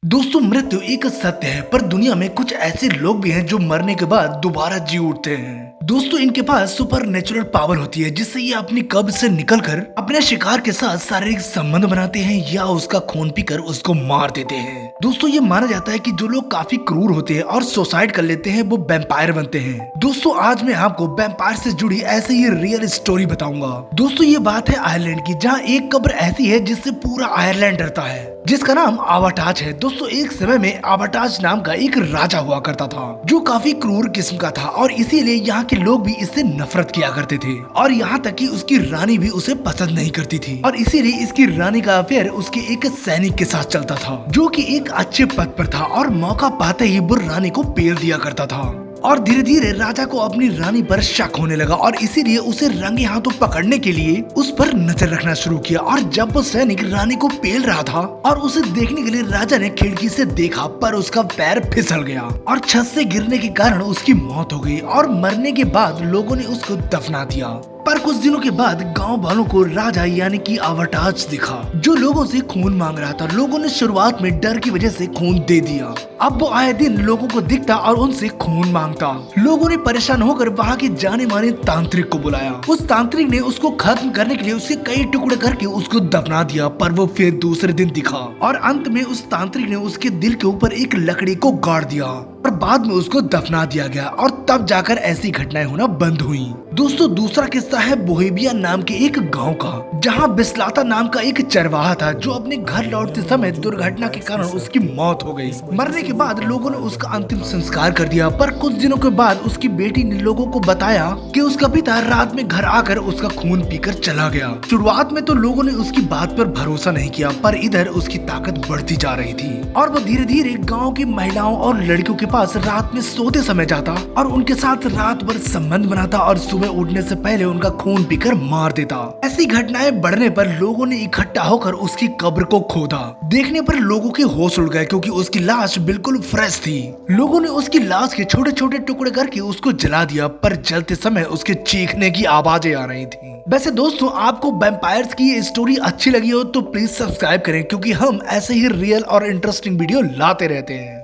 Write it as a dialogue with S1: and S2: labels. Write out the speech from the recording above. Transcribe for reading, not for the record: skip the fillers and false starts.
S1: दोस्तों, मृत्यु एक सत्य है, पर दुनिया में कुछ ऐसे लोग भी हैं जो मरने के बाद दोबारा जी उठते हैं। दोस्तों, इनके पास सुपर नेचुरल पावर होती है जिससे ये अपनी कब्र से निकलकर अपने शिकार के साथ शारीरिक संबंध बनाते हैं या उसका खून पीकर उसको मार देते हैं। दोस्तों, ये माना जाता है कि जो लोग काफी क्रूर होते हैं और सुसाइड कर लेते हैं वो वैम्पायर बनते हैं। दोस्तों, आज मैं आपको वैम्पायर से जुड़ी ऐसे ही रियल स्टोरी बताऊंगा। दोस्तों, ये बात है आयरलैंड की, जहाँ एक कब्र ऐसी है जिससे पूरा आयरलैंड डरता है, जिसका नाम आवाटाच है। दोस्तों, एक समय में आवाटाच नाम का एक राजा हुआ करता था जो काफी क्रूर किस्म का था और इसीलिए यहाँ के लोग भी इससे नफरत किया करते थे और यहाँ तक कि उसकी रानी भी उसे पसंद नहीं करती थी और इसीलिए इसकी रानी का अफेयर उसके एक सैनिक के साथ चलता था जो कि एक अच्छे पद पर था और मौका पाते ही वो रानी को पेल दिया करता था। और धीरे धीरे राजा को अपनी रानी पर शक होने लगा और इसीलिए उसे रंगे हाथों पकड़ने के लिए उस पर नजर रखना शुरू किया। और जब वो सैनिक रानी को पेल रहा था और उसे देखने के लिए राजा ने खिड़की से देखा, पर उसका पैर फिसल गया और छत से गिरने के कारण उसकी मौत हो गई और मरने के बाद लोगों ने उसको दफना दिया। पर कुछ दिनों के बाद गांव वालों को राजा यानी कि आवाटाच दिखा जो लोगों से खून मांग रहा था। लोगों ने शुरुआत में डर की वजह से खून दे दिया। अब वो आए दिन लोगों को दिखता और उनसे खून मांगता। लोगों ने परेशान होकर वहाँ के जाने माने तांत्रिक को बुलाया। उस तांत्रिक ने उसको खत्म करने के लिए उसके कई टुकड़े करके उसको दफना दिया, पर वो फिर दूसरे दिन दिखा और अंत में उस तांत्रिक ने उसके दिल के ऊपर एक लकड़ी को गाड़ दिया और बाद में उसको दफना दिया गया और तब जाकर ऐसी घटनाएं होना बंद हुई। दोस्तों, दूसरा किस्सा है बोहेमिया नाम के एक गांव का, जहां बिस्लाता नाम का एक चरवाहा था जो अपने घर लौटते समय दुर्घटना के कारण उसकी मौत हो गई। मरने के बाद लोगों ने उसका अंतिम संस्कार कर दिया, पर कुछ दिनों के बाद उसकी बेटी ने लोगों को बताया कि उसका पिता रात में घर आकर उसका खून पीकर चला गया। शुरुआत में तो लोगों ने उसकी बात पर भरोसा नहीं किया, पर इधर उसकी ताकत बढ़ती जा रही थी और वो धीरे धीरे गाँव की महिलाओं और लड़कियों के पास रात में सोते समय जाता और उनके साथ रात भर संबंध बनाता और सुबह उठने से पहले उनका खून पीकर मार देता। ऐसी घटनाएं बढ़ने पर लोगों ने इकट्ठा होकर उसकी कब्र को खोदा। देखने पर लोगों के होश उड़ गए क्योंकि उसकी लाश बिल्कुल फ्रेश थी। लोगों ने उसकी लाश के छोटे छोटे टुकड़े करके उसको जला दिया, पर जलते समय उसके चीखने की आवाजें आ रही थी। वैसे दोस्तों, आपको वैम्पायर्स की ये स्टोरी अच्छी लगी हो तो प्लीज सब्सक्राइब करें, क्योंकि हम ऐसे ही रियल और इंटरेस्टिंग वीडियो लाते रहते हैं।